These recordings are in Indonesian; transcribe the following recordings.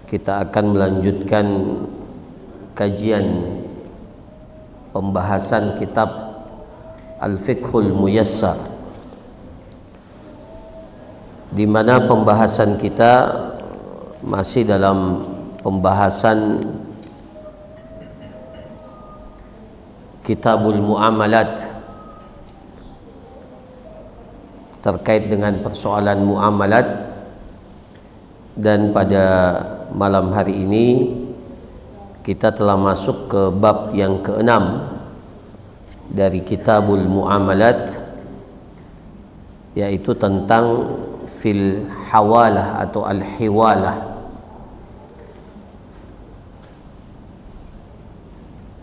kita akan melanjutkan kajian pembahasan kitab Al-Fiqhul Muyassar, di mana pembahasan kita masih dalam pembahasan Kitabul Muamalat terkait dengan persoalan muamalat. Dan pada malam hari ini kita telah masuk ke bab yang ke-6 dari Kitabul Muamalat, yaitu tentang fil hawalah atau al-hiwalah.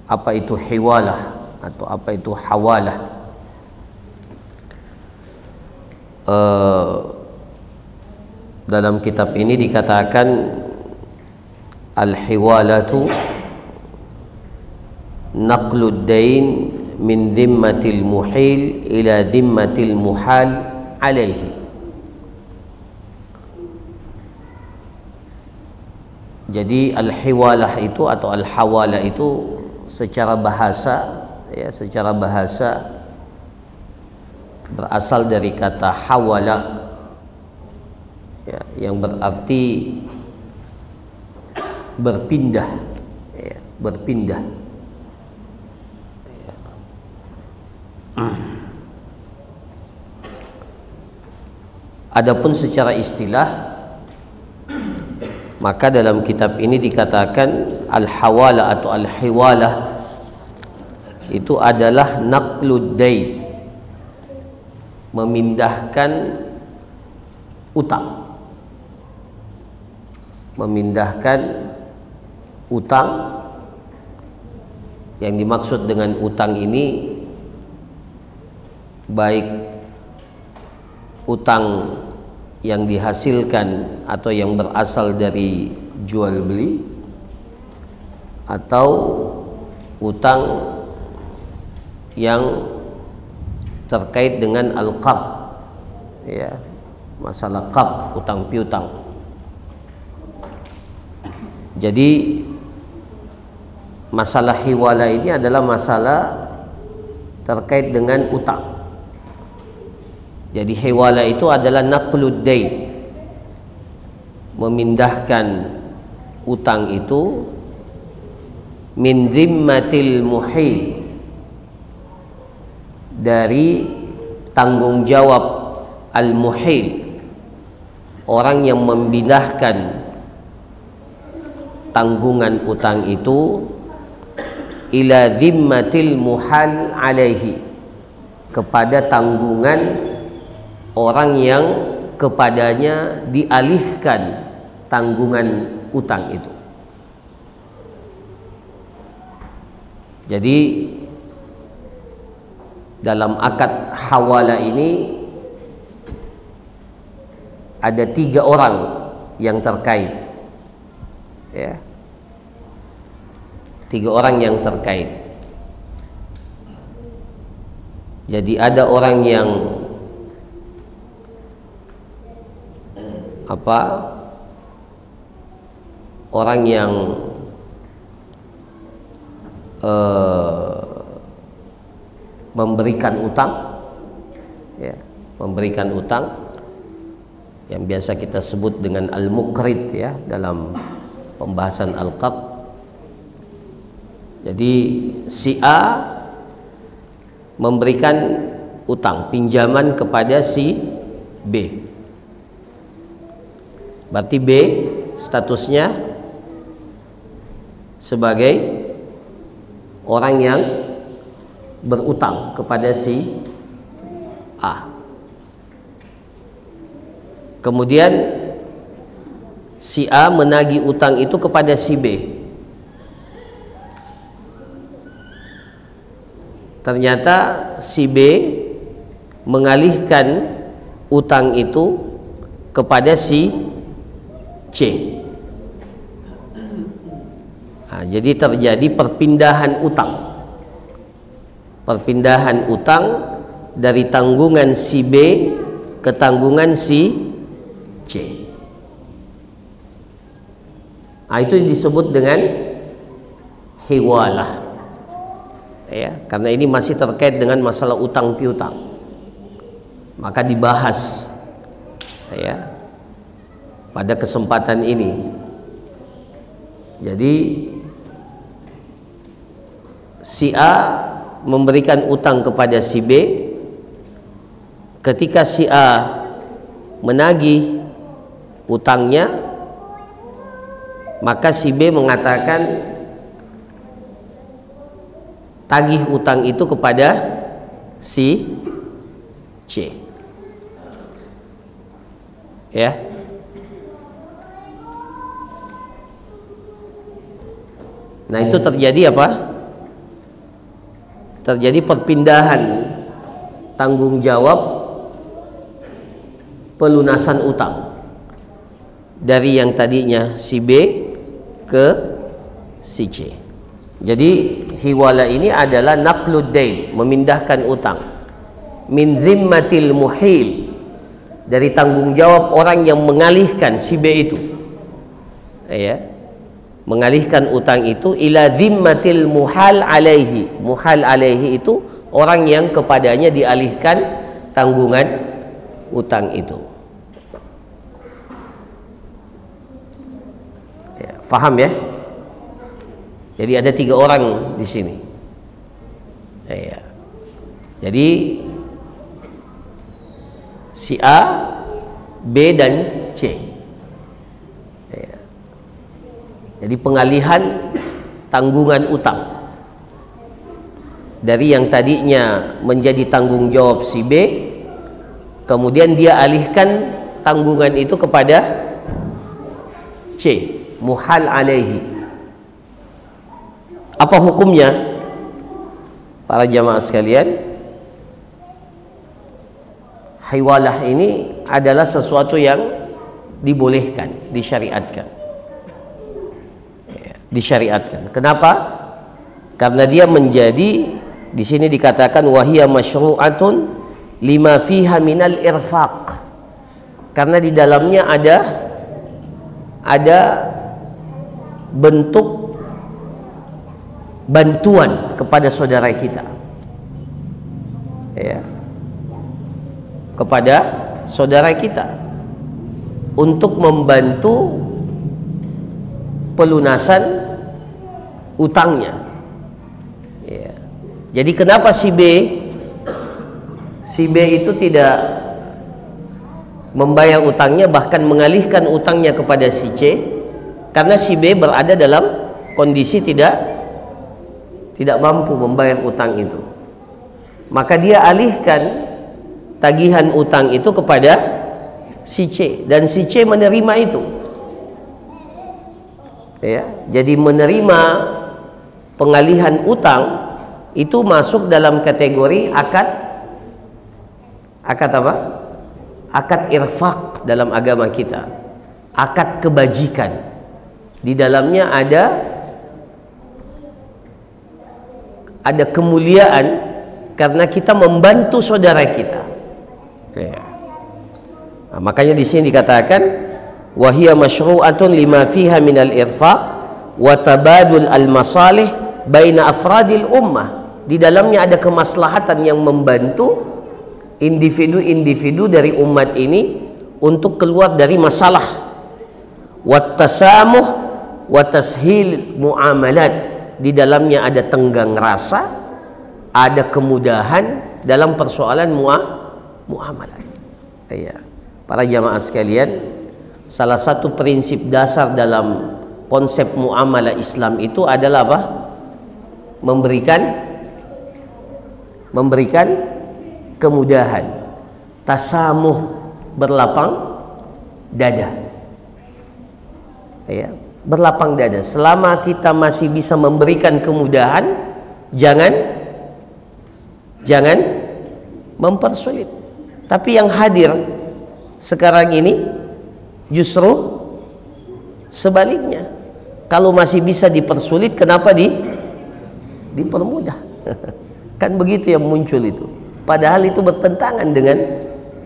Apa itu hiwalah atau apa itu hawalah? Dalam kitab ini dikatakan al-hiwalatu naqlud dain min dhimmatil muhil ila dhimmatil muhal alaihi. Jadi al-hiwalah itu atau al-hawala itu secara bahasa, ya, secara bahasa berasal dari kata hawala, ya, yang berarti berpindah, ya, berpindah. Ya. Adapun secara istilah, maka dalam kitab ini dikatakan al-hawala atau al-hiwalah itu adalah naqlud dain, memindahkan utang. Memindahkan utang. Yang dimaksud dengan utang ini baik utang yang dihasilkan atau yang berasal dari jual beli, atau utang yang terkait dengan al-qard, ya, masalah qard, utang piutang. Jadi masalah hiwala ini adalah masalah terkait dengan utang. Jadi hiwala itu adalah naqlud dain, memindahkan utang itu min dhimmatil muhil, dari tanggung jawab al-muhil, orang yang memindahkan tanggungan utang itu ila dhimmatil muhal alaihi, kepada tanggungan orang yang kepadanya dialihkan tanggungan utang itu. Jadi dalam akad hawala ini ada 3 orang yang terkait, ya, 3 orang yang terkait. Jadi ada orang yang orang yang memberikan utang, ya, memberikan utang yang biasa kita sebut dengan al-muqrid, ya, dalam pembahasan al-qard. Jadi si A memberikan utang, pinjaman kepada si B. Berarti B statusnya sebagai orang yang berutang kepada si A. Kemudian si A menagih utang itu kepada si B. Ternyata si B mengalihkan utang itu kepada si C. Nah, jadi terjadi perpindahan utang. Perpindahan utang dari tanggungan si B ke tanggungan si C. Itu disebut dengan hiwalah. Ya, karena ini masih terkait dengan masalah utang piutang, maka dibahas ya pada kesempatan ini. Jadi si A memberikan utang kepada si B. Ketika si A menagih utangnya, maka si B mengatakan tagih utang itu kepada si C. Ya. Nah, itu terjadi apa? Terjadi perpindahan tanggung jawab pelunasan utang dari yang tadinya si B ke si C. Jadi hiwala ini adalah naqlud dain, memindahkan utang, min zimmatil muhil, dari tanggung jawab orang yang mengalihkan si B itu, ya, mengalihkan utang itu, ila zimmatil muhal alaihi. Muhal alaihi itu orang yang kepadanya dialihkan tanggungan utang itu. Ya, faham ya? Jadi ada 3 orang di sini. Ya. Jadi si A, B dan C. Ya. Jadi pengalihan tanggungan utang dari yang tadinya menjadi tanggung jawab si B, kemudian dia alihkan tanggungan itu kepada C, muhal alaihi. Apa hukumnya para jamaah sekalian? Hiwalah ini adalah sesuatu yang dibolehkan, disyariatkan. Disyariatkan. Kenapa? Karena dia menjadi, di sini dikatakan wahiya masyru'atun lima fiha minal irfaq. Karena di dalamnya ada bentuk bantuan kepada saudara kita, ya, kepada saudara kita untuk membantu pelunasan utangnya, ya. Jadi kenapa si B itu tidak membayar utangnya, bahkan mengalihkan utangnya kepada si C? Karena si B berada dalam kondisi tidak mampu membayar utang itu, maka dia alihkan tagihan utang itu kepada si C, dan si C menerima itu, ya. Jadi menerima pengalihan utang itu masuk dalam kategori akad apa? Akad irfaq dalam agama kita, akad kebajikan. Di dalamnya ada kemuliaan karena kita membantu saudara kita. Ya. Nah, makanya di sini dikatakan wahiya masyru'atun lima fiha minal irfaq wa tabadul al masalih baina afradil ummah. Di dalamnya ada kemaslahatan yang membantu individu-individu dari umat ini untuk keluar dari masalah. Wat tasamuh wa tashil muamalat. Di dalamnya ada tenggang rasa, ada kemudahan dalam persoalan muamalah. Ya. Para jamaah sekalian, salah satu prinsip dasar dalam konsep muamalah Islam itu adalah apa? Memberikan kemudahan, tasamuh, berlapang dada. Ya. Berlapang dada. Selama kita masih bisa memberikan kemudahan, jangan mempersulit. Tapi yang hadir sekarang ini justru sebaliknya. Kalau masih bisa dipersulit, kenapa dipermudah? Kan begitu yang muncul itu. Padahal itu bertentangan dengan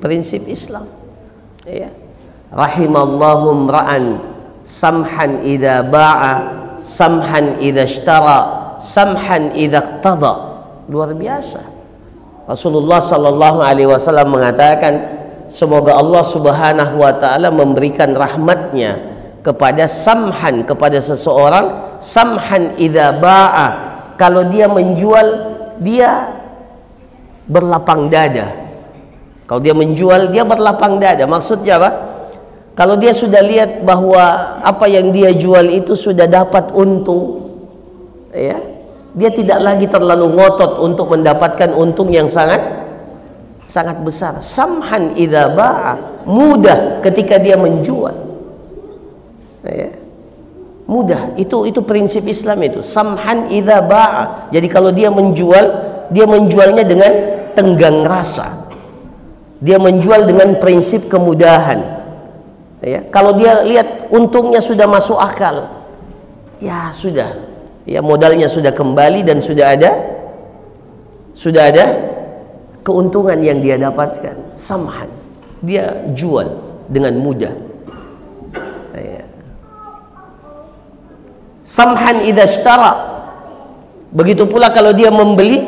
prinsip Islam. Ya. Rahimallahu ra'an samhan idza ba'a, samhan idza ishtara, samhan idza iqtada. Luar biasa. Rasulullah sallallahu alaihi wasallam mengatakan, semoga Allah Subhanahu wa taala memberikan rahmatnya kepada samhan, kepada seseorang, samhan idza ba'a, kalau dia menjual dia berlapang dada. Kalau dia menjual dia berlapang dada. Maksudnya apa? Kalau dia sudah lihat bahwa apa yang dia jual itu sudah dapat untung, ya, dia tidak lagi terlalu ngotot untuk mendapatkan untung yang sangat besar. Samhan idza ba'a, mudah ketika dia menjual, ya, mudah. Itu prinsip Islam itu. Samhan idza ba'a. Jadi kalau dia menjual, dia menjualnya dengan tenggang rasa. Dia menjual dengan prinsip kemudahan, ya. Kalau dia lihat untungnya sudah masuk akal, ya sudah, ya modalnya sudah kembali dan sudah ada keuntungan yang dia dapatkan. Samhan, dia jual dengan mudah, ya. Samhan idza ishtara, begitu pula kalau dia membeli,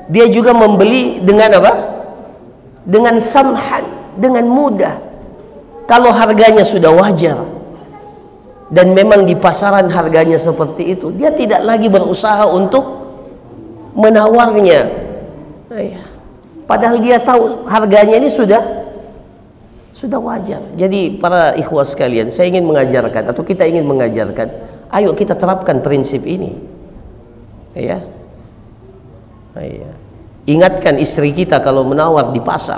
dia juga membeli dengan apa? Dengan samhan, dengan mudah. Kalau harganya sudah wajar dan memang di pasaran harganya seperti itu, dia tidak lagi berusaha untuk menawarnya, padahal dia tahu harganya ini sudah wajar. Jadi para ikhwah sekalian, saya ingin mengajarkan, atau kita ingin mengajarkan, ayo kita terapkan prinsip ini, ya. Ingatkan istri kita kalau menawar di pasar,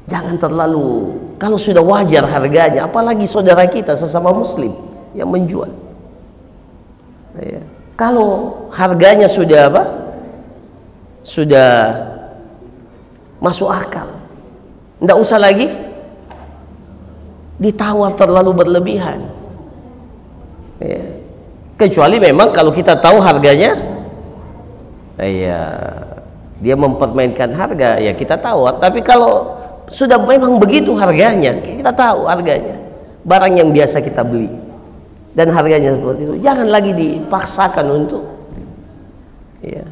jangan terlalu, kalau sudah wajar harganya, apalagi saudara kita sesama muslim yang menjual, ya. Kalau harganya sudah apa? Sudah masuk akal, tidak usah lagi ditawar terlalu berlebihan, ya. Kecuali memang kalau kita tahu harganya, ya, dia mempermainkan harga, ya kita tawar. Tapi kalau sudah memang begitu harganya, kita tahu harganya, barang yang biasa kita beli dan harganya seperti itu, jangan lagi dipaksakan untuk, ya.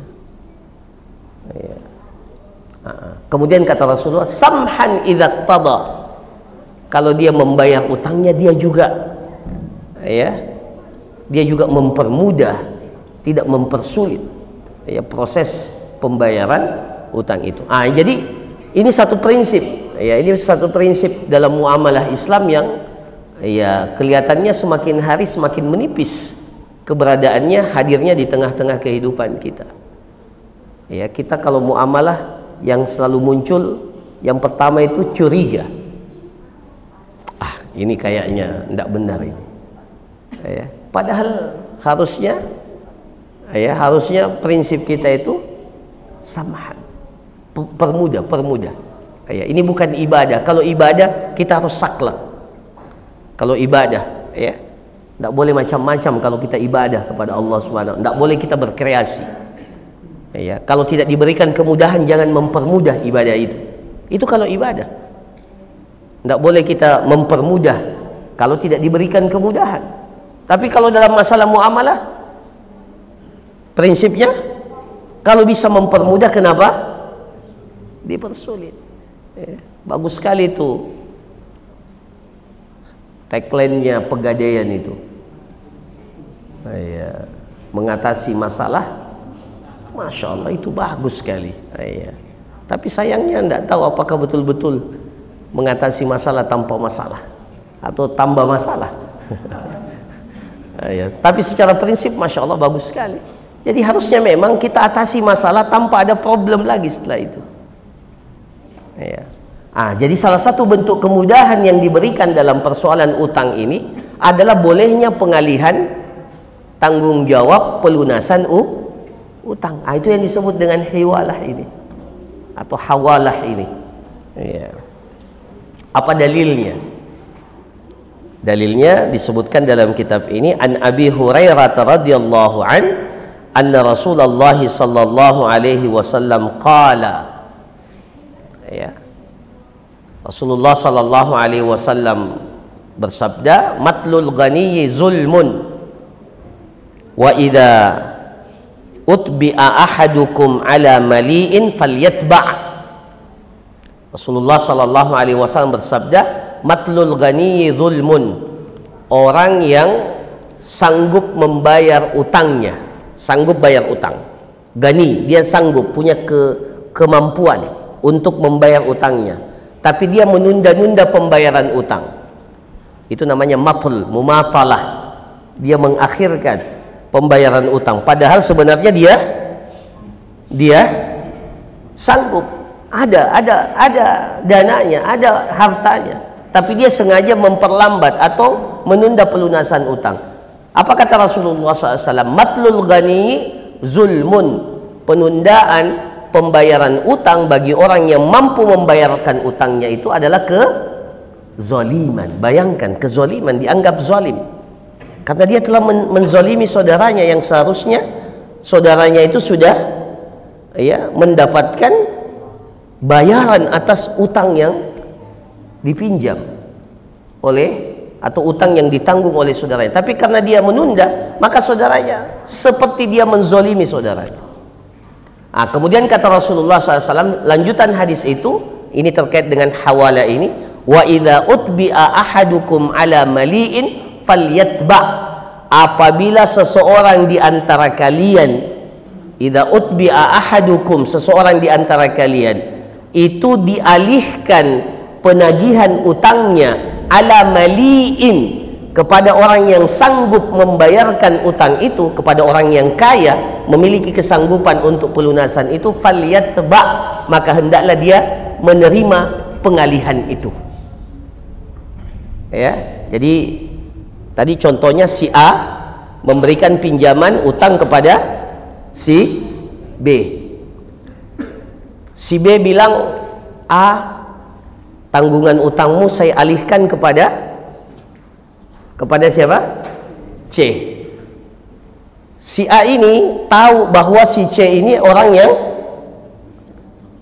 Kemudian kata Rasulullah, samhan idza iqtada, kalau dia membayar utangnya dia juga, ya, dia juga mempermudah, tidak mempersulit, ya, proses pembayaran utang itu. Jadi ini satu prinsip, ya, ini satu prinsip dalam muamalah Islam yang, ya, kelihatannya semakin hari semakin menipis keberadaannya, hadirnya di tengah-tengah kehidupan kita. Ya, kita kalau muamalah yang selalu muncul, yang pertama itu curiga. Ini kayaknya tidak benar ini, ya. Padahal harusnya, ya, harusnya prinsip kita itu samhan, permudah. Ya, ini bukan ibadah. Kalau ibadah kita harus saklek. Kalau ibadah, ya, tidak boleh macam-macam. Kalau kita ibadah kepada Allah Subhanahu, tidak boleh kita berkreasi. Ya, kalau tidak diberikan kemudahan, jangan mempermudah ibadah itu. Itu kalau ibadah. Tidak boleh kita mempermudah kalau tidak diberikan kemudahan. Tapi kalau dalam masalah muamalah, prinsipnya kalau bisa mempermudah, kenapa dipersulit? Ya, bagus sekali itu tagline-nya Pegadaian itu, ya, mengatasi masalah. Masya Allah, itu bagus sekali, ya. Tapi sayangnya tidak tahu apakah betul-betul mengatasi masalah tanpa masalah atau tambah masalah. Ya, tapi secara prinsip Masya Allah bagus sekali. Jadi harusnya memang kita atasi masalah tanpa ada problem lagi setelah itu, ya. Jadi salah satu bentuk kemudahan yang diberikan dalam persoalan utang ini adalah bolehnya pengalihan tanggung jawab pelunasan utang. Itu yang disebut dengan hiwalah ini atau hawalah ini, ya. Apa dalilnya? Dalilnya disebutkan dalam kitab ini, an Abi Hurairah radhiyallahu an, anna Rasulullah sallallahu alaihi wasallam qala, ya, Rasulullah sallallahu alaihi wasallam bersabda, matlul ghaniyyi zulmun wa idza utbi'a ahadukum ala mali'in falyatba'. Rasulullah sallallahu alaihi wasallam bersabda, matlul ghaniyyi zulmun, orang yang sanggup membayar utangnya, sanggup bayar utang. Gani, dia sanggup, punya kemampuan untuk membayar utangnya, tapi dia menunda-nunda pembayaran utang. Itu namanya matul, mumatalah. Dia mengakhirkan pembayaran utang, padahal sebenarnya dia sanggup, ada dananya, ada hartanya, tapi dia sengaja memperlambat atau menunda pelunasan utang. Apa kata Rasulullah SAW? Matlul ghani zulmun, penundaan pembayaran utang bagi orang yang mampu membayarkan utangnya itu adalah kezaliman. Bayangkan, kezaliman, dianggap zalim karena dia telah menzalimi saudaranya yang seharusnya saudaranya itu sudah mendapatkan bayaran atas utang yang dipinjam oleh, atau utang yang ditanggung oleh saudaranya, tapi karena dia menunda, maka saudaranya seperti dia menzalimi saudaranya. Kemudian kata Rasulullah SAW, lanjutan hadis itu, ini terkait dengan hawala ini, wa idza utbi'a ahadukum ala mali'in falyatba'. Apabila seseorang di antara kalian, idza utbi'a ahadukum, seseorang di antara kalian itu dialihkan penagihan utangnya ala mali'in, kepada orang yang sanggup membayarkan utang itu, kepada orang yang kaya, memiliki kesanggupan untuk pelunasan itu, falyatba', maka hendaklah dia menerima pengalihan itu. Ya, jadi tadi contohnya si A memberikan pinjaman utang kepada si B. Si B bilang, A, tanggungan utangmu saya alihkan kepada siapa? C. Si A ini tahu bahwa si C ini orang yang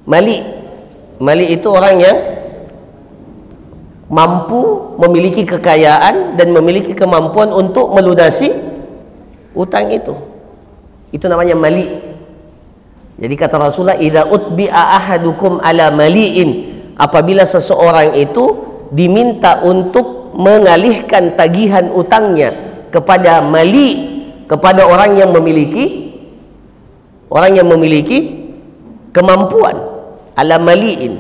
mali. Mali itu orang yang mampu, memiliki kekayaan dan memiliki kemampuan untuk melunasi utang itu. Itu namanya mali. Jadi kata Rasulullah, idza utbi'a ahadukum ala mali'in, apabila seseorang itu diminta untuk mengalihkan tagihan utangnya kepada mali, kepada orang yang memiliki kemampuan, ala mali'in,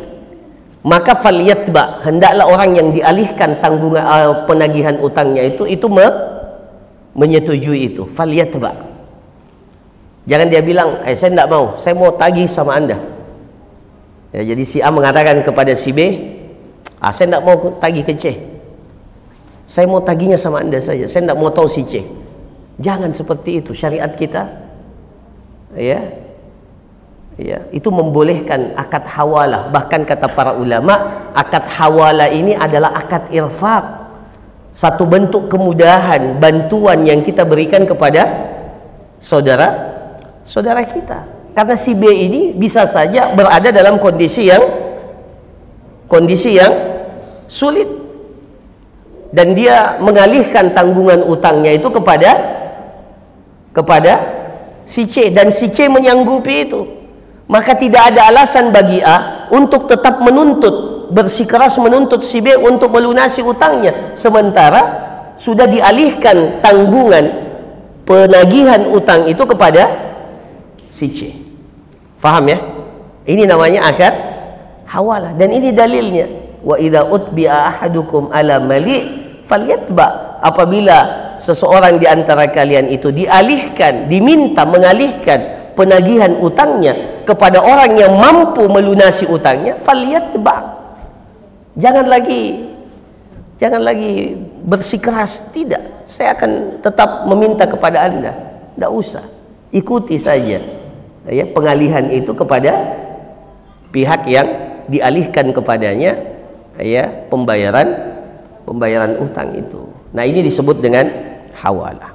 maka falyatba', hendaklah orang yang dialihkan tanggungan penagihan utangnya itu menyetujui itu, falyatba'. Jangan dia bilang, saya tidak mau, saya mau tagih sama anda. Ya, jadi si A mengatakan kepada si B, saya tidak mau tagih ke C, saya mau tagihnya sama anda saja, saya tidak mau tahu si C. Jangan seperti itu. Syariat kita itu membolehkan akad hawalah. Bahkan kata para ulama, akad hawalah ini adalah akad irfaq, satu bentuk kemudahan, bantuan yang kita berikan kepada saudara kita. Karena si B ini bisa saja berada dalam kondisi yang sulit, dan dia mengalihkan tanggungan utangnya itu kepada si C, dan si C menyanggupi itu, maka tidak ada alasan bagi A untuk tetap bersikeras menuntut si B untuk melunasi utangnya, sementara sudah dialihkan tanggungan penagihan utang itu kepada si C. Faham ya? Ini namanya akad hawalah, dan ini dalilnya, wa idza utbi'a ahadukum ala mali' falyatba'. Apabila seseorang di antara kalian itu diminta mengalihkan penagihan utangnya kepada orang yang mampu melunasi utangnya, falyatba'. Jangan lagi bersikeras, tidak, saya akan tetap meminta kepada anda, tidak usah, ikuti saja pengalihan itu kepada pihak yang dialihkan kepadanya pembayaran utang itu. Nah, ini disebut dengan hawalah.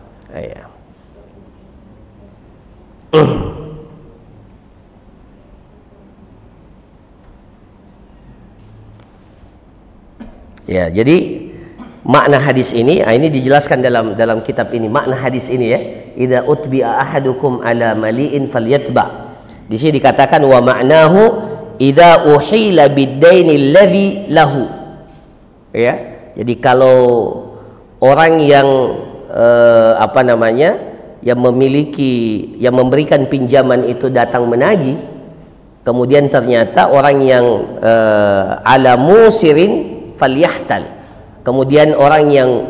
Ya, jadi makna hadis ini, ini dijelaskan dalam kitab ini, makna hadis ini ya. Idza utbi'a ahadukum ala mali'in falyatba. Di sini dikatakan wa ma'nahu idza uhila bid-daini alladhi lahu. Ya. Jadi kalau orang yang yang memberikan pinjaman itu datang menagih, kemudian ternyata orang yang ala musirin falyahtal. Kemudian orang yang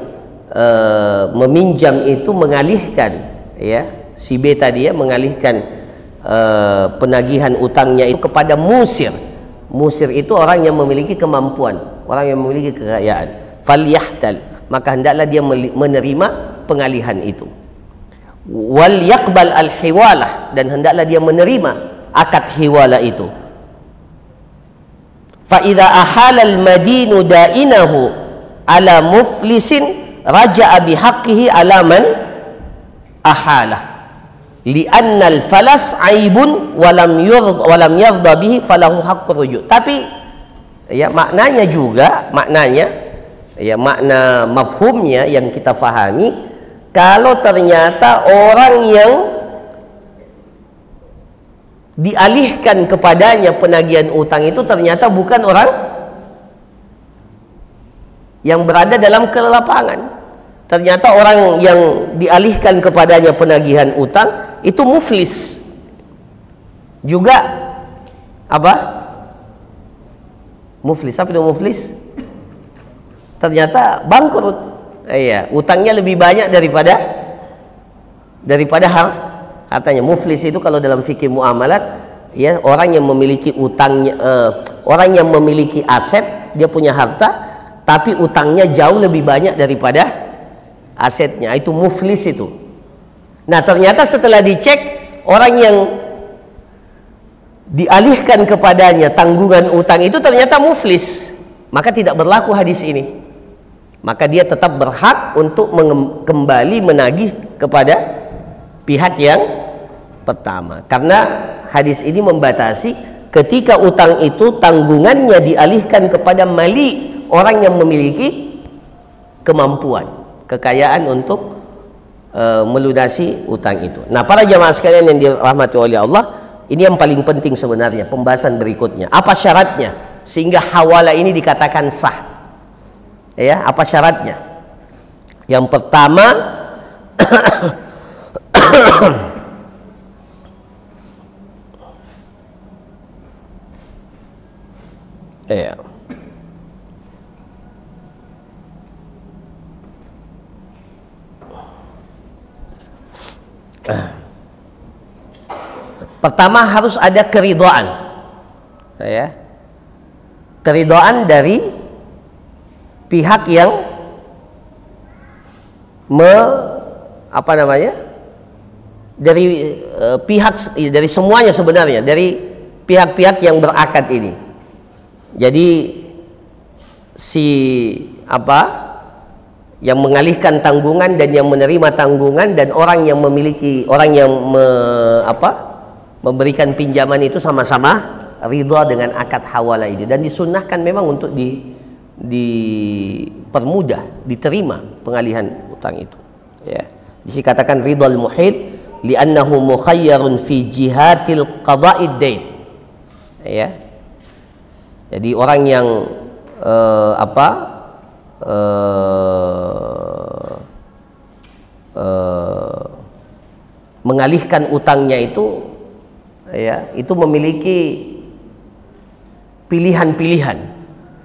meminjam itu mengalihkan, ya, si B tadi ya, mengalihkan penagihan utangnya itu kepada musir. Musir itu orang yang memiliki kemampuan, orang yang memiliki kekayaan. Falyahtal, maka hendaklah dia menerima pengalihan itu. Wal yaqbal al hiwalah, dan hendaklah dia menerima akad hiwala itu. Fa idza ahala al madinu dainahu ala muflisin raja'a bihaqqihi ala man ahalah li'anna al-falas aibun walam yardha bihi falahu haqqur ruju'. Tapi ya maknanya ya makna mafhumnya yang kita fahami, kalau ternyata orang yang dialihkan kepadanya penagihan utang itu ternyata bukan orang yang berada dalam kelapangan. Ternyata orang yang dialihkan kepadanya penagihan utang itu muflis. Juga apa? Muflis. Apa itu muflis? Ternyata bangkrut. Iya, utangnya lebih banyak daripada hartanya. Muflis itu kalau dalam fikih muamalat, ya, orang yang memiliki utangnya, orang yang memiliki aset, dia punya harta, tapi utangnya jauh lebih banyak daripada asetnya, itu muflis itu. Nah, ternyata setelah dicek, orang yang dialihkan kepadanya tanggungan utang itu ternyata muflis, maka tidak berlaku hadis ini. Maka dia tetap berhak untuk kembali menagih kepada pihak yang pertama, karena hadis ini membatasi ketika utang itu tanggungannya dialihkan kepada mali, orang yang memiliki kemampuan, kekayaan untuk melunasi utang itu. Nah, para jamaah sekalian yang dirahmati oleh Allah, ini yang paling penting sebenarnya, pembahasan berikutnya. Apa syaratnya sehingga hawala ini dikatakan sah? Ya, apa syaratnya? Yang pertama ya. Pertama harus ada keridhaan, ya, keridhaan dari pihak yang dari semuanya sebenarnya, dari pihak-pihak yang berakad ini. Jadi yang mengalihkan tanggungan dan yang menerima tanggungan dan orang yang memberikan pinjaman itu sama-sama ridha dengan akad hawala ini, dan disunnahkan memang untuk dipermudah, diterima pengalihan utang itu, ya. Dikatakan ridhal muhid li'annahu mukhayyarun fi jihatil qada'id dain, ya. Jadi orang yang mengalihkan utangnya itu, ya, itu memiliki pilihan-pilihan,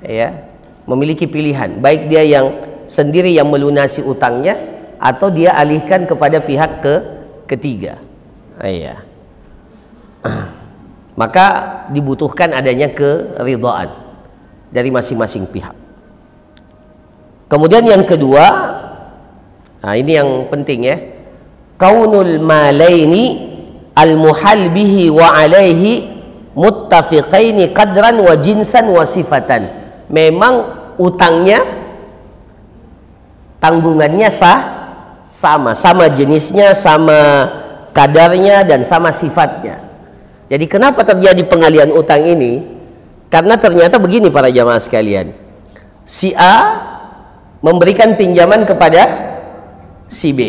ya, memiliki pilihan, baik dia yang sendiri yang melunasi utangnya atau dia alihkan kepada pihak ketiga, ya. Maka dibutuhkan adanya keridhaan dari masing-masing pihak. Kemudian yang kedua, nah ini yang penting ya, kaunul malaini al-muhal bihi wa alaihi muttafiqaini qadran wa jinsan wa sifatan. Memang utangnya, tanggungannya sama jenisnya, sama kadarnya, dan sama sifatnya. Jadi kenapa terjadi pengalihan utang ini? Karena ternyata begini para jamaah sekalian, si A memberikan pinjaman kepada si B.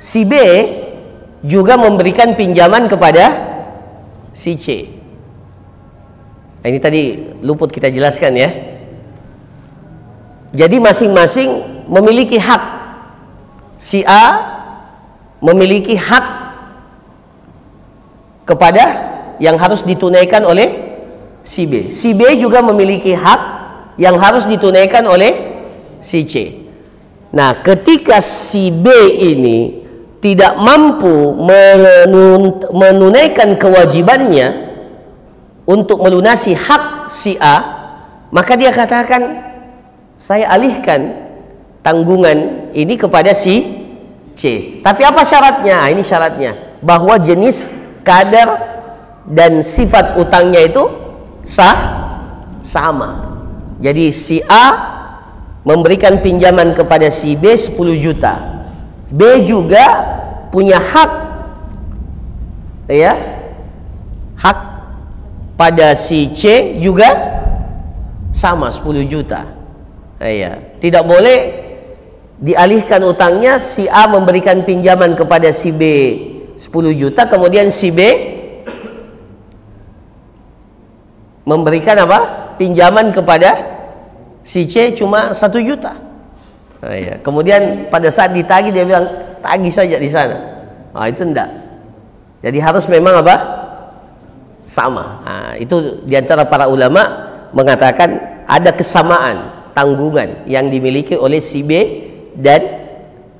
Si B juga memberikan pinjaman kepada si C. Nah, ini tadi luput kita jelaskan ya. Jadi masing-masing memiliki hak. Si A memiliki hak kepada yang harus ditunaikan oleh si B. Si B juga memiliki hak yang harus ditunaikan oleh si C. Nah, ketika si B ini tidak mampu menunaikan kewajibannya untuk melunasi hak si A, maka dia katakan, saya alihkan tanggungan ini kepada si C. Tapi apa syaratnya? Nah, ini syaratnya, bahwa jenis, kadar, dan sifat utangnya itu sama. Jadi si A memberikan pinjaman kepada si B 10 juta. B juga punya hak, ya, hak pada si C juga sama 10 juta. Ya, tidak boleh dialihkan utangnya. Si A memberikan pinjaman kepada si B 10 juta, kemudian si B memberikan apa? Pinjaman kepada si C cuma 1 juta. Ya. Kemudian pada saat ditagih dia bilang, tagih saja di sana. Nah, itu enggak. Jadi harus memang apa? Sama. Nah, itu diantara para ulama mengatakan ada kesamaan tanggungan yang dimiliki oleh si B dan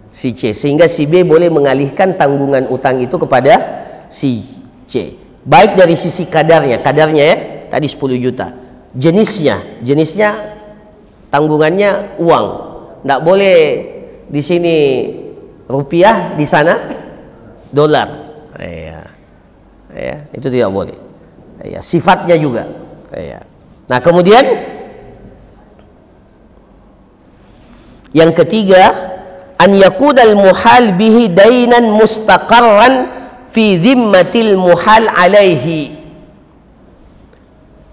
si C, sehingga si B boleh mengalihkan tanggungan utang itu kepada si C. Baik dari sisi kadarnya ya, tadi 10 juta. Jenisnya tanggungannya uang. Nggak boleh di sini rupiah, di sana dolar. Ya, itu tidak boleh. Ya, sifatnya juga. Ya. Nah, kemudian yang ketiga, an yakudal muhal bihi dainan mustaqarran fi dhimmatil muhal alaihi.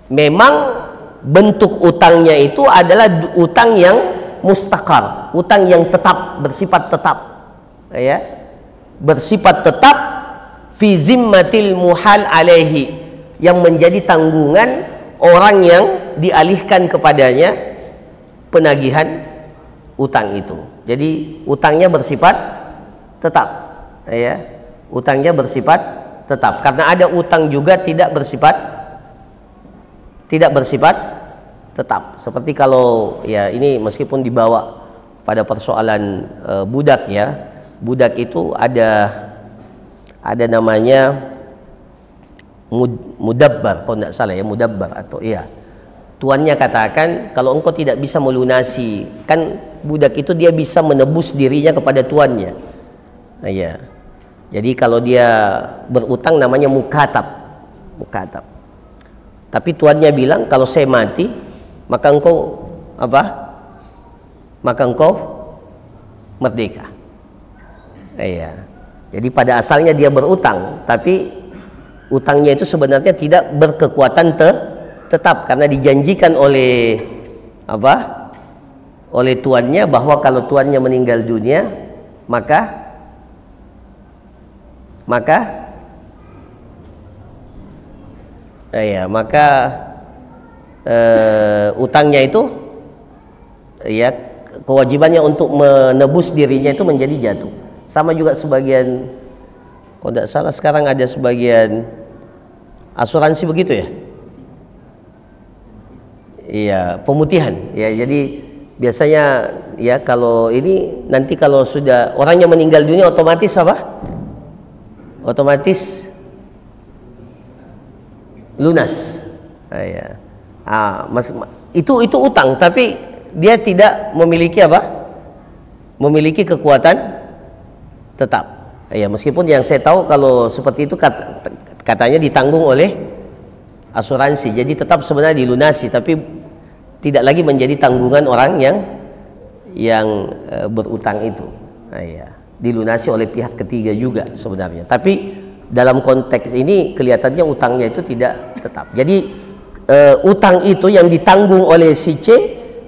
Memang bentuk utangnya itu adalah utang yang mustaqar, utang yang tetap, bersifat tetap, ya, bersifat tetap, fi zimmatil muhal alaihi, yang menjadi tanggungan orang yang dialihkan kepadanya penagihan utang itu. Jadi utangnya bersifat tetap, ya, utangnya bersifat tetap. Karena ada utang juga tidak bersifat tetap. Seperti kalau, ya, ini meskipun dibawa pada persoalan budak, ya, budak itu ada namanya mudabbar, kalau tidak salah ya, mudabbar, atau iya, tuannya katakan, kalau engkau tidak bisa melunasi, kan budak itu dia bisa menebus dirinya kepada tuannya. Nah, ya, jadi kalau dia berutang namanya mukatab. Tapi tuannya bilang, kalau saya mati, maka engkau apa? Maka engkau merdeka. Iya. Jadi pada asalnya dia berutang, tapi utangnya itu sebenarnya tidak berkekuatan tetap, karena dijanjikan oleh apa? Oleh tuannya, bahwa kalau tuannya meninggal dunia, maka utangnya itu, ya, kewajibannya untuk menebus dirinya itu menjadi jatuh. Sama juga sebagian, kalau tidak salah sekarang ada sebagian asuransi begitu ya, iya, pemutihan, ya. Jadi biasanya, ya, kalau ini nanti kalau sudah orangnya meninggal dunia, otomatis apa? Otomatis lunas. Ya. Itu utang, tapi dia tidak memiliki apa? Memiliki kekuatan tetap. Ya, meskipun yang saya tahu kalau seperti itu katanya ditanggung oleh asuransi, jadi tetap sebenarnya dilunasi, tapi tidak lagi menjadi tanggungan orang yang berutang itu. Ya, dilunasi oleh pihak ketiga juga sebenarnya. Tapi dalam konteks ini kelihatannya utangnya itu tidak tetap. Jadi utang itu yang ditanggung oleh si C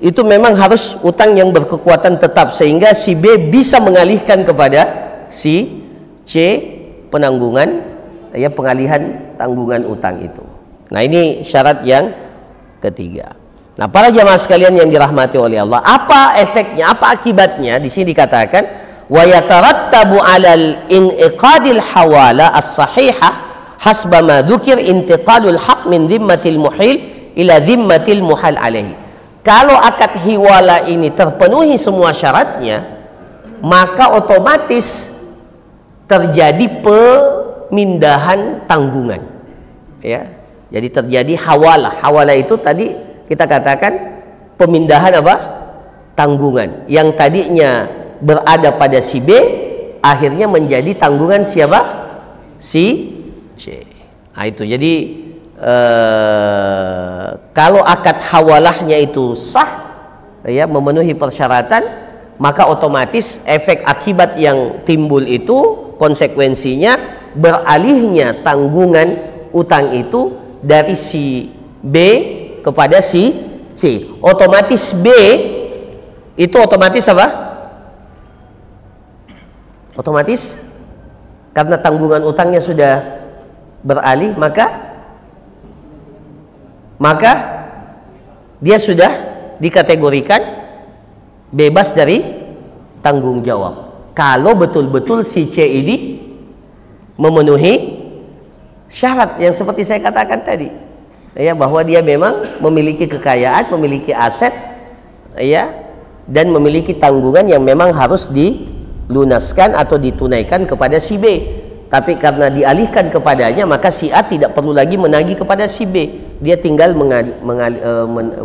itu memang harus utang yang berkekuatan tetap sehingga si B bisa mengalihkan kepada si C penanggungan, ya, pengalihan tanggungan utang itu. Nah, ini syarat yang ketiga. Nah, para jamaah sekalian yang dirahmati oleh Allah, apa efeknya, apa akibatnya? Di sini dikatakan wa yatarattabu 'alal inqadil hawala as-sahihah hasba ma dzukir intiqalul haq min dhimmatil muhil ila dhimmatil muhal alaihi. Kalau akad hiwala ini terpenuhi semua syaratnya, maka otomatis terjadi pemindahan tanggungan, ya. Jadi terjadi hawala. Hawala itu tadi kita katakan pemindahan apa? Tanggungan yang tadinya berada pada si B akhirnya menjadi tanggungan siapa? Si C. Nah, itu jadi kalau akad hawalahnya itu sah, ya, memenuhi persyaratan, maka otomatis efek akibat yang timbul itu konsekuensinya beralihnya tanggungan utang itu dari si B kepada si C. Otomatis B itu otomatis apa? Otomatis karena tanggungan utangnya sudah beralih, maka dia sudah dikategorikan bebas dari tanggung jawab. Kalau betul-betul si C ini memenuhi syarat yang seperti saya katakan tadi, ya, bahwa dia memang memiliki kekayaan, memiliki aset, ya, dan memiliki tanggungan yang memang harus dilunaskan atau ditunaikan kepada si B. Tapi karena dialihkan kepadanya, maka si A tidak perlu lagi menagih kepada si B, dia tinggal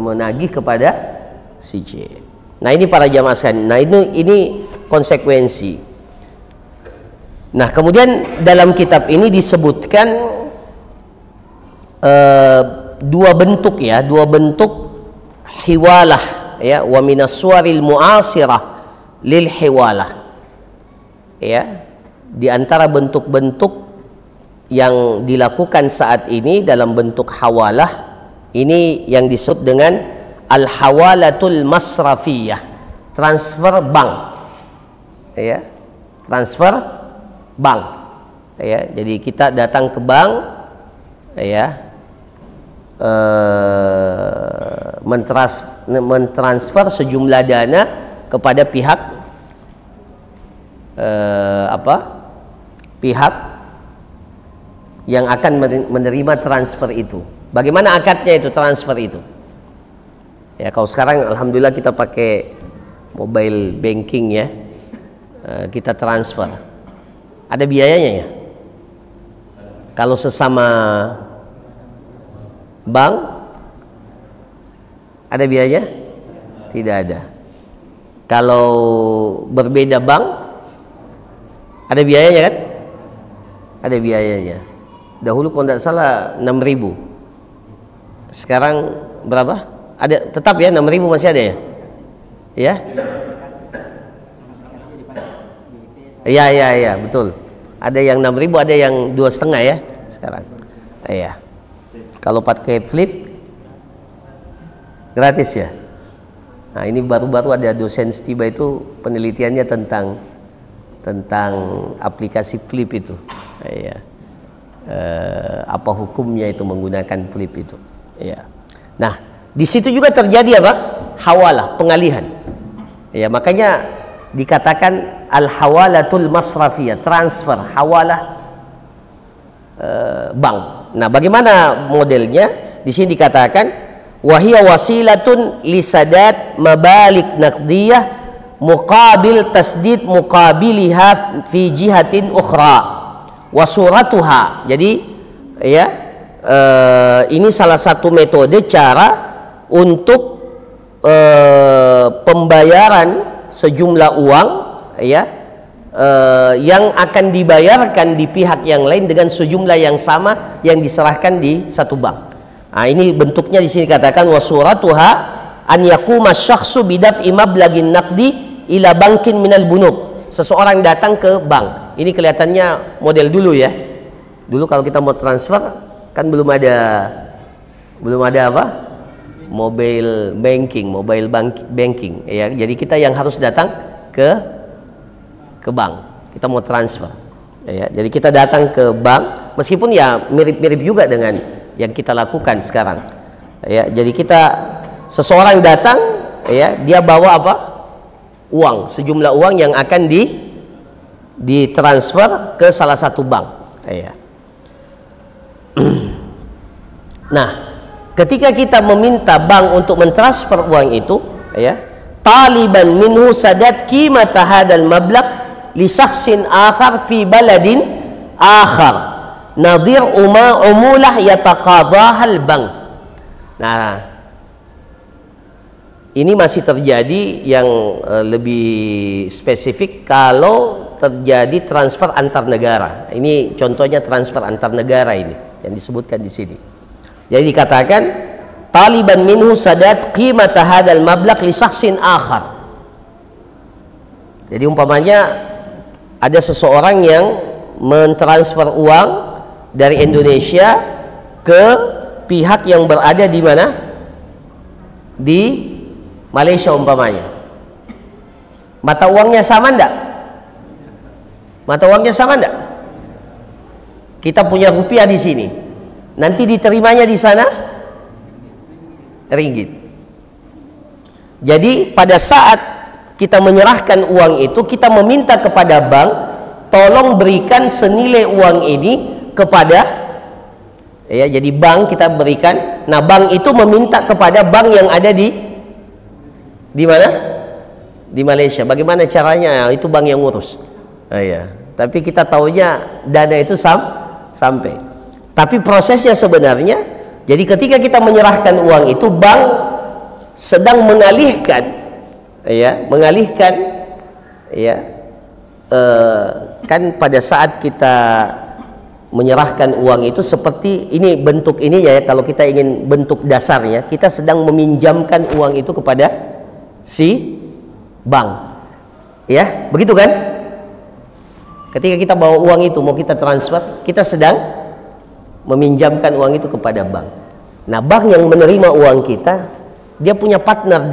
menagih kepada si C. Nah, ini para jamaah sekalian. Nah, ini konsekuensi. Nah, kemudian dalam kitab ini disebutkan dua bentuk, ya, dua bentuk hiwalah, ya, wa minas suwaril mu'asirah lil hiwalah, ya. Di antara bentuk-bentuk yang dilakukan saat ini dalam bentuk hawalah ini yang disebut dengan al-hawalatul masrafiyah, transfer bank, ya, transfer bank, ya. Jadi kita datang ke bank, ya, mentransfer sejumlah dana kepada pihak pihak yang akan menerima transfer itu. Bagaimana akadnya itu transfer itu? Ya, kalau sekarang alhamdulillah kita pakai mobile banking, ya, kita transfer. Ada biayanya, ya? Kalau sesama bank ada biaya? Tidak ada. Kalau berbeda bank ada biayanya kan? Ada biayanya. Dahulu kalau tidak salah 6.000. Sekarang berapa? Ada tetap, ya, 6.000 masih ada, ya? Ya? Iya, betul. Ada yang 6.000, ada yang 2,5, ya, sekarang. Iya. Kalau pakai flip gratis, ya. Nah, ini baru-baru ada dosen Stiba itu penelitiannya tentang aplikasi flip itu. Iya. Apa hukumnya itu menggunakan flip itu? Iya. Nah, di situ juga terjadi apa? Hawalah, pengalihan. Ya, makanya dikatakan al-hawalatul masrafiyah, transfer, hawalah bank. Nah, bagaimana modelnya? Di sini dikatakan wahiya wasilatun lisadat mabalik naqdiyah muqabil tasdid muqabiliha fi jihatin ukhra wa suratuha. Jadi, ya, ini salah satu metode cara untuk pembayaran sejumlah uang, ya, yang akan dibayarkan di pihak yang lain dengan sejumlah yang sama yang diserahkan di satu bank. Nah, ini bentuknya di sini katakan wasuratuha an yaquma syakhsu bidaf'i mablagin naqdi ila bankin minal bunuk. Seseorang datang ke bank. Ini kelihatannya model dulu, ya. Dulu kalau kita mau transfer kan belum ada apa? mobile banking, ya. Jadi kita yang harus datang ke bank. Kita mau transfer, ya. Jadi kita datang ke bank, meskipun ya mirip-mirip juga dengan yang kita lakukan sekarang, ya. Jadi seseorang datang, ya, dia bawa apa? Uang, sejumlah uang yang akan ditransfer ke salah satu bank, ya. Nah, ketika kita meminta bank untuk mentransfer uang itu, ya, taliban minhu sadat qimata hadal mablagh li shakhsin akhar fi baladin akhar nadir umulah yataqadaha al-bank. Nah, ini masih terjadi yang lebih spesifik kalau terjadi transfer antar negara. Ini contohnya transfer antar negara ini yang disebutkan di sini. Jadi dikatakan taliban minhu sadat qimata hadzal mablagh li shakhsin akhar. Jadi umpamanya ada seseorang yang mentransfer uang dari Indonesia ke pihak yang berada di mana? Di Malaysia umpamanya. Mata uangnya sama enggak? Mata uangnya sama enggak? Kita punya rupiah di sini. Nanti diterimanya di sana ringgit. Jadi pada saat kita menyerahkan uang itu, kita meminta kepada bank, tolong berikan senilai uang ini kepada, ya, jadi bank kita berikan. Nah, bank itu meminta kepada bank yang ada di mana? Di Malaysia. Bagaimana caranya? Itu bank yang ngurus. Ya. Tapi kita taunya dana itu sampai. Tapi prosesnya sebenarnya, jadi ketika kita menyerahkan uang itu, bank sedang mengalihkan, ya, kan pada saat kita menyerahkan uang itu seperti ini bentuk ini, ya. Kalau kita ingin bentuk dasarnya, kita sedang meminjamkan uang itu kepada si bank, ya, begitu kan? Ketika kita bawa uang itu mau kita transfer, kita sedang meminjamkan uang itu kepada bank. Nah, bank yang menerima uang kita, dia punya partner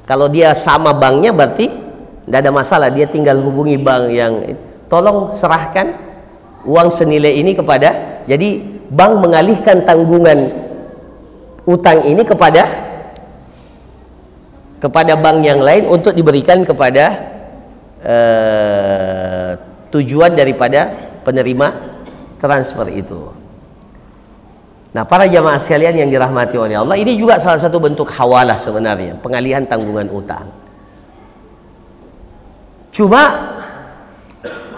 kalau dia sama banknya berarti tidak ada masalah, dia tinggal hubungi bank yang tolong serahkan uang senilai ini kepada. Jadi bank mengalihkan tanggungan utang ini kepada bank yang lain untuk diberikan kepada tujuan daripada penerima transfer itu. Nah, para jamaah sekalian yang dirahmati oleh Allah, ini juga salah satu bentuk hawalah sebenarnya, pengalihan tanggungan utang. Cuma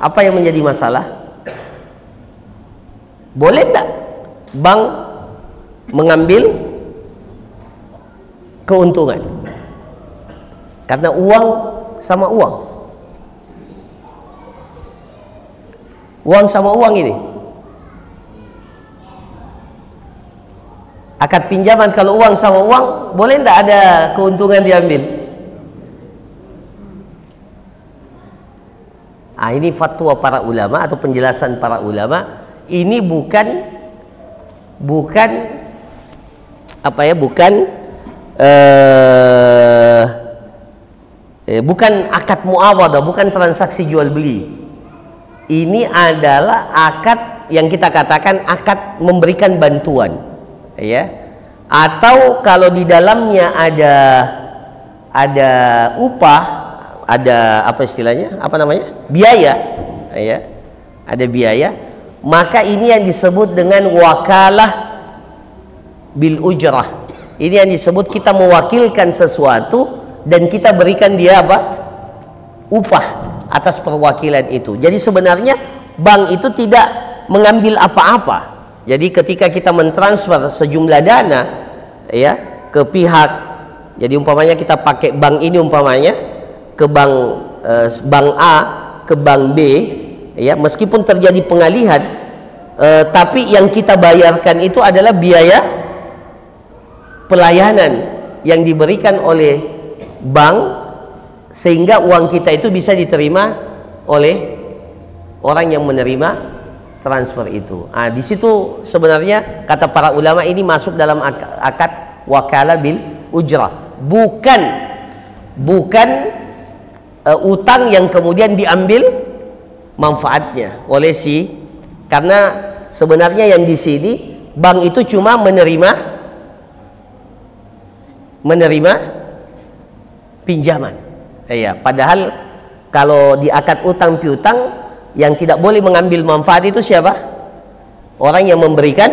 apa yang menjadi masalah? Boleh tidak bank mengambil keuntungan? Karena uang sama uang. Uang sama uang ini. Akad pinjaman kalau uang sama uang, boleh tidak ada keuntungan diambil? Ini fatwa para ulama atau penjelasan para ulama. Ini bukan bukan akad muawadah, bukan transaksi jual beli. Ini adalah akad yang kita katakan akad memberikan bantuan, ya. Atau kalau di dalamnya ada upah, ada apa istilahnya? Apa namanya? Biaya, ya. Ada biaya, maka ini yang disebut dengan wakalah bil ujrah. Ini yang disebut kita mewakilkan sesuatu dan kita berikan dia apa? Upah atas perwakilan itu. Jadi sebenarnya bank itu tidak mengambil apa-apa. Jadi ketika kita mentransfer sejumlah dana, ya, ke pihak, jadi umpamanya kita pakai bank ini umpamanya ke bank A ke bank B, ya, meskipun terjadi pengalihan, tapi yang kita bayarkan itu adalah biaya pelayanan yang diberikan oleh bank, sehingga uang kita itu bisa diterima oleh orang yang menerima transfer itu. Di situ sebenarnya kata para ulama ini masuk dalam akad wakala bil ujrah, bukan utang yang kemudian diambil manfaatnya oleh karena sebenarnya yang di sini bank itu cuma menerima pinjaman. Iya, padahal kalau di akad utang piutang yang tidak boleh mengambil manfaat itu siapa? Orang yang memberikan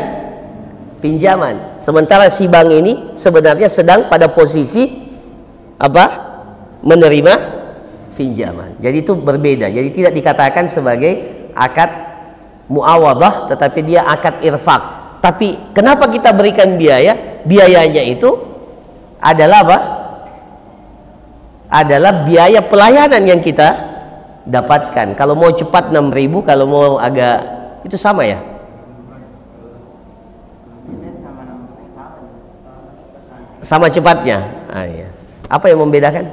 pinjaman. Sementara si bank ini sebenarnya sedang pada posisi apa? Menerima pinjaman. Jadi itu berbeda. Jadi tidak dikatakan sebagai akad muawadah, tetapi dia akad irfaq. Tapi kenapa kita berikan biaya? Biayanya itu adalah apa? Adalah biaya pelayanan yang kita dapatkan. Kalau mau cepat 6.000, kalau mau agak itu sama ya. Sama cepatnya. Iya. Apa yang membedakan?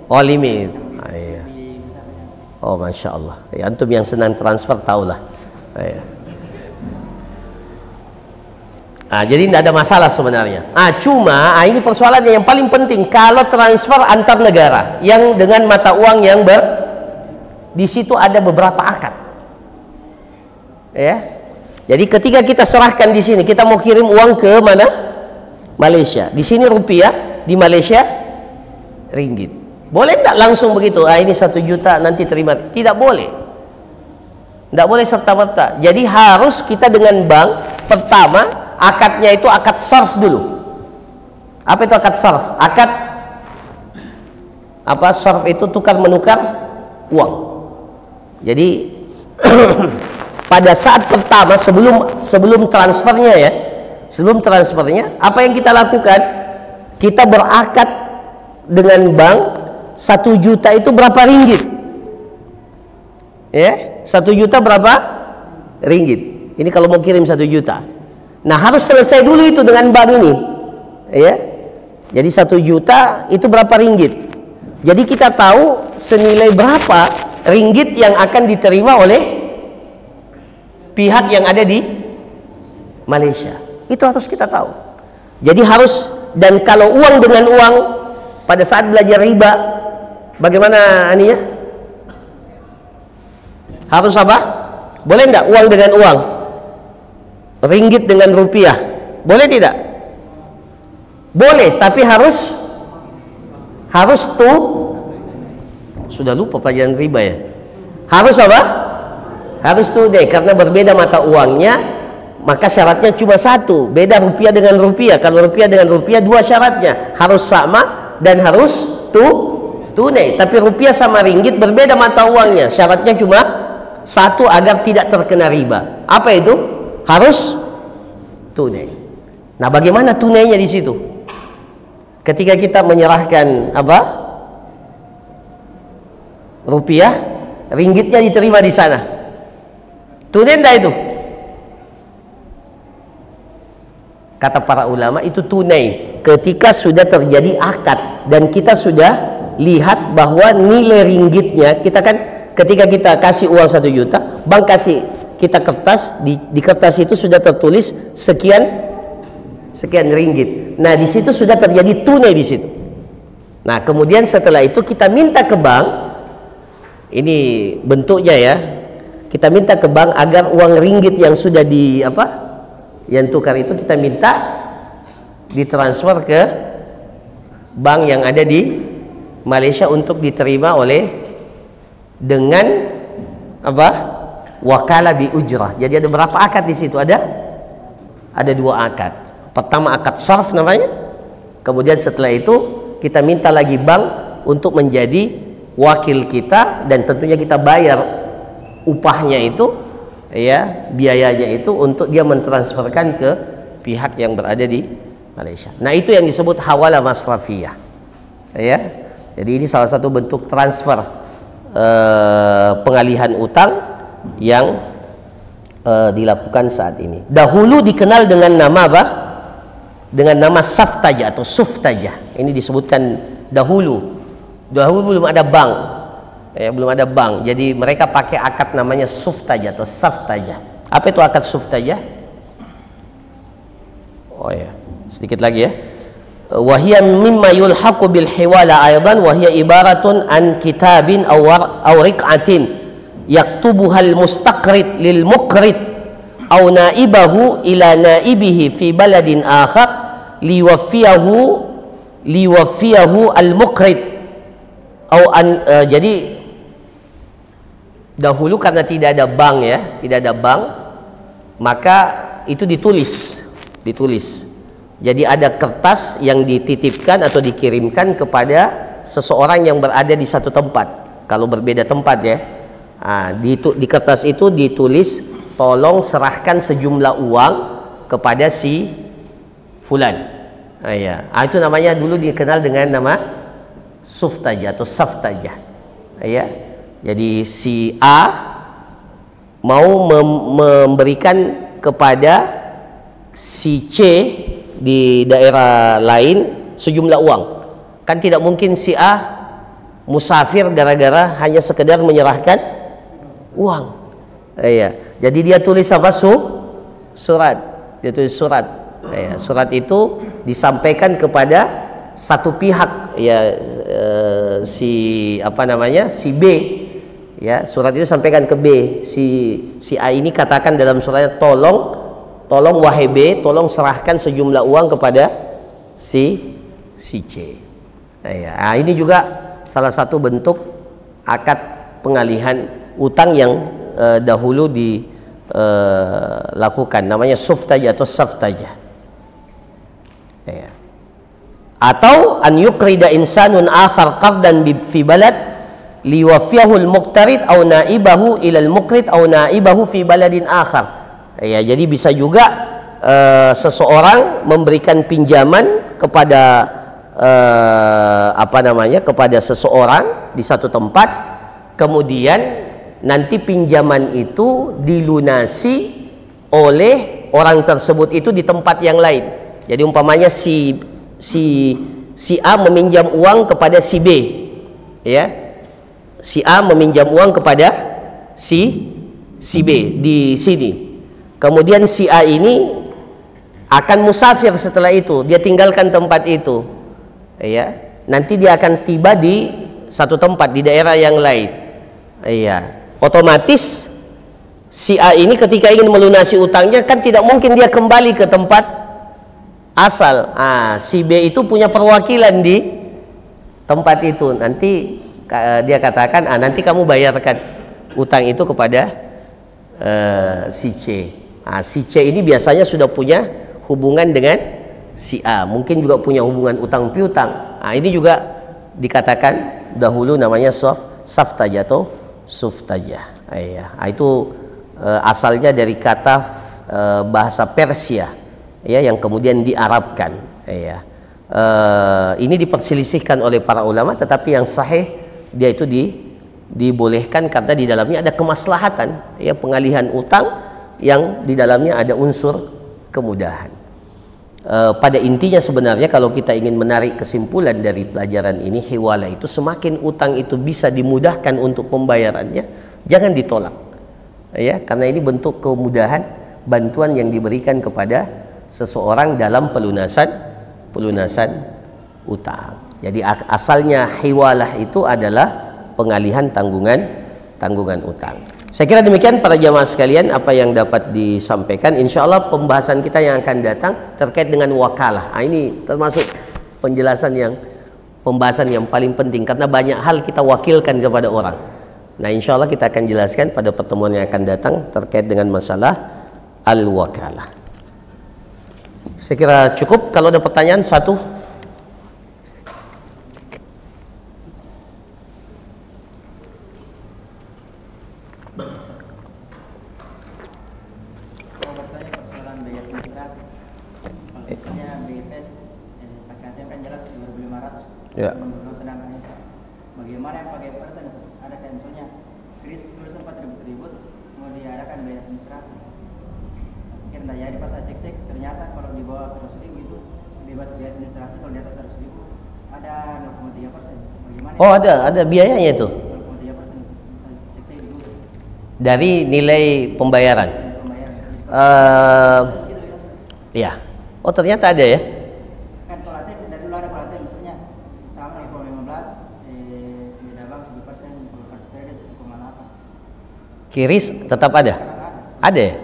Oh, limit. Iya. Oh, masya Allah. Ya, antum yang senang transfer tahulah. Iya. Jadi tidak ada masalah sebenarnya. Cuma ini persoalannya yang paling penting kalau transfer antar negara yang dengan mata uang yang di situ ada beberapa akad. Ya. Jadi ketika kita serahkan di sini, kita mau kirim uang ke mana? Malaysia. Di sini rupiah, di Malaysia ringgit. Boleh tidak langsung begitu? Ini 1 juta nanti terima. Tidak boleh. Tidak boleh serta-merta. Jadi harus kita dengan bank pertama akadnya itu akad sarf dulu. Apa itu akad sarf? Akad apa? Sarf itu tukar menukar uang. Jadi pada saat pertama sebelum transfernya ya, sebelum transfernya apa yang kita lakukan? Kita berakad dengan bank 1 juta itu berapa ringgit? Ya, 1 juta berapa ringgit? Ini kalau mau kirim 1 juta. Nah, harus selesai dulu itu dengan bank ini. Ya. Jadi 1 juta itu berapa ringgit? Jadi kita tahu senilai berapa ringgit yang akan diterima oleh pihak yang ada di Malaysia. Itu harus kita tahu. Jadi harus, dan kalau uang dengan uang pada saat belajar riba bagaimana aninya? Harus apa? Boleh enggak uang dengan uang? Ringgit dengan rupiah boleh tidak? Boleh, tapi harus sudah lupa pelajaran riba ya. Harus apa? Harus tunai, karena berbeda mata uangnya, maka syaratnya cuma satu. Beda rupiah dengan rupiah. Kalau rupiah dengan rupiah dua syaratnya, harus sama dan harus tunai. Tapi rupiah sama ringgit berbeda mata uangnya, syaratnya cuma satu agar tidak terkena riba. Apa itu? Harus tunai. Nah, bagaimana tunainya di situ? Ketika kita menyerahkan apa? Rupiah, ringgitnya diterima di sana. Tunai enggak itu? Kata para ulama itu tunai ketika sudah terjadi akad dan kita sudah lihat bahwa nilai ringgitnya, kita kan ketika kita kasih uang 1 juta, bank kasih kita kertas, di kertas itu sudah tertulis sekian ringgit. Nah, di situ sudah terjadi tunai di situ. Nah, kemudian setelah itu kita minta ke bank, ini bentuknya ya, kita minta ke bank agar uang ringgit yang sudah yang tukar itu kita minta ditransfer ke bank yang ada di Malaysia untuk diterima dengan wakala bi ujrah. Jadi ada berapa akad di situ? Ada 2 akad. Pertama akad sarf namanya. Kemudian setelah itu kita minta lagi bank untuk menjadi wakil kita, dan tentunya kita bayar upahnya itu, ya, biayanya itu untuk dia mentransferkan ke pihak yang berada di Malaysia. Nah, itu yang disebut hawalah masrafiyah. Ya. Jadi ini salah satu bentuk transfer pengalihan utang yang dilakukan saat ini. Dahulu dikenal dengan nama apa? Dengan nama saftajah atau suftajah. Ini disebutkan dahulu belum ada bank, ya, belum ada bank. Jadi mereka pakai akad namanya suftajah atau saftajah. Apa itu akad suftajah? Oh ya, sedikit lagi ya. Wahia mimma yulhaqu bil hiwala aidan wahia ibaratun an kitabin aw riq'atin yaktubuha al mustaqrid lil muqrid aw naibahu ila naibihi fi baladin akhar liwaffiyahu al muqrid aw an jadi dahulu karena tidak ada bank ya, tidak ada bank, maka itu ditulis. Jadi ada kertas yang dititipkan atau dikirimkan kepada seseorang yang berada di satu tempat. Kalau berbeda tempat ya, di kertas itu ditulis, tolong serahkan sejumlah uang kepada si fulan. Itu namanya dulu dikenal dengan nama suftajah atau saftajah. Jadi si A mau memberikan kepada si C di daerah lain sejumlah uang. Kan tidak mungkin si A musafir gara-gara hanya sekedar menyerahkan uang. Jadi dia tulis apa? Surat. Dia tulis surat. Surat itu disampaikan kepada satu pihak si si B. Surat itu sampaikan ke B. Si A ini katakan dalam suratnya, tolong wahai B, tolong serahkan sejumlah uang kepada si C. Ini juga salah satu bentuk akad pengalihan utang yang dahulu dilakukan, namanya suftajah atau saftajah. Atau an yuqrida insanun akhar qardan fi balad liwaffiyahu al-muqtarid aw naibahu ila al-muqrid aw naibahu fi baladin akhar. Jadi bisa juga seseorang memberikan pinjaman kepada kepada seseorang di satu tempat, kemudian nanti pinjaman itu dilunasi oleh orang tersebut itu di tempat yang lain. Jadi umpamanya si A meminjam uang kepada si B, si A meminjam uang kepada si B di sini. Kemudian si A ini akan musafir setelah itu, dia tinggalkan tempat itu, nanti dia akan tiba di satu tempat di daerah yang lain, otomatis si A ini ketika ingin melunasi utangnya kan tidak mungkin dia kembali ke tempat asal. Si B itu punya perwakilan di tempat itu, nanti dia katakan, nanti kamu bayarkan utang itu kepada si C. Si C ini biasanya sudah punya hubungan dengan si A, mungkin juga punya hubungan utang piutang. Ini juga dikatakan dahulu namanya saftajah atau suftajah. Itu asalnya dari kata bahasa Persia yang kemudian diarabkan. Ini diperselisihkan oleh para ulama, tetapi yang sahih dia itu dibolehkan karena di dalamnya ada kemaslahatan, pengalihan utang yang di dalamnya ada unsur kemudahan. Pada intinya sebenarnya kalau kita ingin menarik kesimpulan dari pelajaran ini, hiwala itu semakin utang itu bisa dimudahkan untuk pembayarannya, jangan ditolak, karena ini bentuk kemudahan, bantuan yang diberikan kepada seseorang dalam pelunasan utang. Jadi asalnya hiwalah itu adalah pengalihan tanggungan utang. Saya kira demikian para jamaah sekalian apa yang dapat disampaikan. Insya Allah pembahasan kita yang akan datang terkait dengan wakalah. Ini termasuk pembahasan yang paling penting karena banyak hal kita wakilkan kepada orang. Insya Allah kita akan jelaskan pada pertemuan yang akan datang terkait dengan masalah al-wakalah. Saya kira cukup. Kalau ada pertanyaan satu. Ya. Sedangkan itu, bagaimana yang pakai persen? Ada kan misalnya, Chris dulu sempat ribut-ribut, mau diadakan biaya administrasi. Mungkin tidak jadi pas saya cek-cek, ternyata kalau di bawah 100.000 itu bebas biaya administrasi, kalau di atas 100.000 ada 0,3%. Bagaimana? Oh ada biayanya itu. 0,3%. Cek-cek di Google. Dari nilai pembayaran. Ya. Oh ternyata ada ya? Kan kolatif dari dulu ada kolatif, misalnya sama 15, beda bang 10%, kalau kartu kredit 1,8. Kiris tetap ada? Ada ya?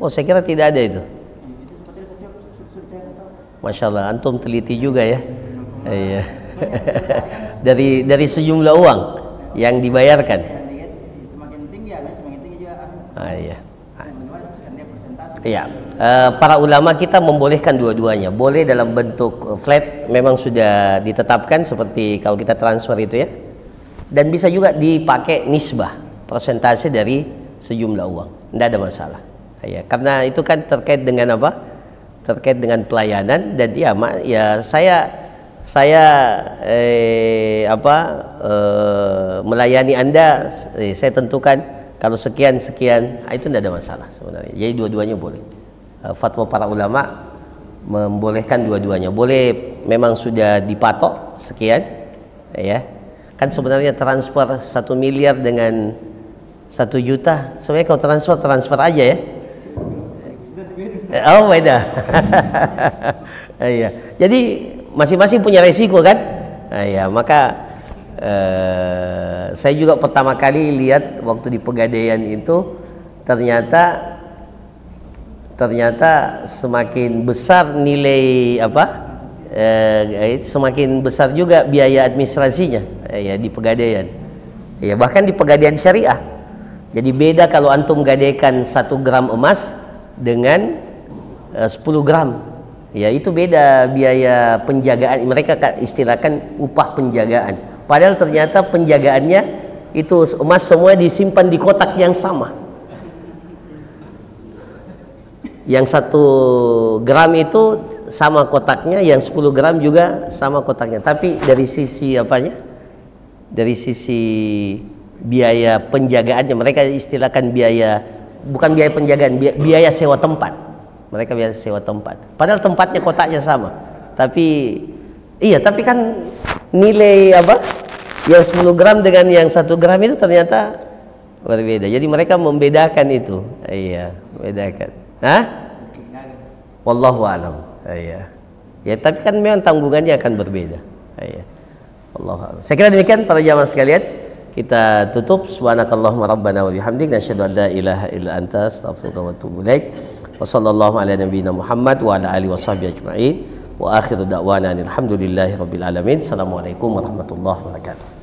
Oh saya kira tidak ada itu. Itu seperti itu saya tahu. Masya Allah, antum teliti juga ya. Iya. dari sejumlah uang yang dibayarkan. Semakin tinggi ya, semakin tinggi juga. Iya. Bagaimana sekarang dia persentase? Iya. Para ulama kita membolehkan dua-duanya. Boleh dalam bentuk flat, memang sudah ditetapkan seperti kalau kita transfer itu ya. Dan bisa juga dipakai nisbah, persentase dari sejumlah uang. Tidak ada masalah. Ya, karena itu kan terkait dengan apa? Terkait dengan pelayanan dan ya saya melayani Anda, saya tentukan kalau sekian itu tidak ada masalah sebenarnya. Jadi dua-duanya boleh. Fatwa para ulama membolehkan dua-duanya. Boleh memang sudah dipatok sekian, ya. Kan sebenarnya transfer 1 miliar dengan 1 juta, sebenarnya kalau transfer aja ya. Oh beda. Iya. Jadi masing-masing punya resiko kan? Iya, maka saya juga pertama kali lihat waktu di Pegadaian itu ternyata semakin besar nilai semakin besar juga biaya administrasinya ya di Pegadaian. Ya bahkan di Pegadaian Syariah. Jadi beda kalau antum gadaikan 1 gram emas dengan 10 gram. Ya itu beda biaya penjagaan. Mereka istilahkan upah penjagaan. Padahal ternyata penjagaannya itu emas semua disimpan di kotak yang sama. Yang 1 gram itu sama kotaknya, yang 10 gram juga sama kotaknya. Tapi dari sisi apanya? Dari sisi biaya penjagaannya, mereka istilahkan bukan biaya penjagaan, biaya sewa tempat. Mereka biasa sewa tempat. Padahal tempatnya kotaknya sama. Tapi kan nilai yang 10 gram dengan yang 1 gram itu ternyata berbeda. Jadi mereka membedakan itu. Iya, membedakan. Hah? Wallahu a'lam. Iya. Ya, tapi kan memang tanggungannya akan berbeda. Iya. Wallahu a'lam. Saya kira demikian para jamaah sekalian. Kita tutup. Subhanakallahumma rabbana wa bihamdik nasyhadu an la ilaha illa anta astaghfiruka wa atubu ilaik. Wa sallallahu ala nabiyyina Muhammad wa ala alihi washabbihi ajma'in. Wa akhiru da'wana alhamdulillahi rabbil alamin. Assalamualaikum warahmatullahi wabarakatuh.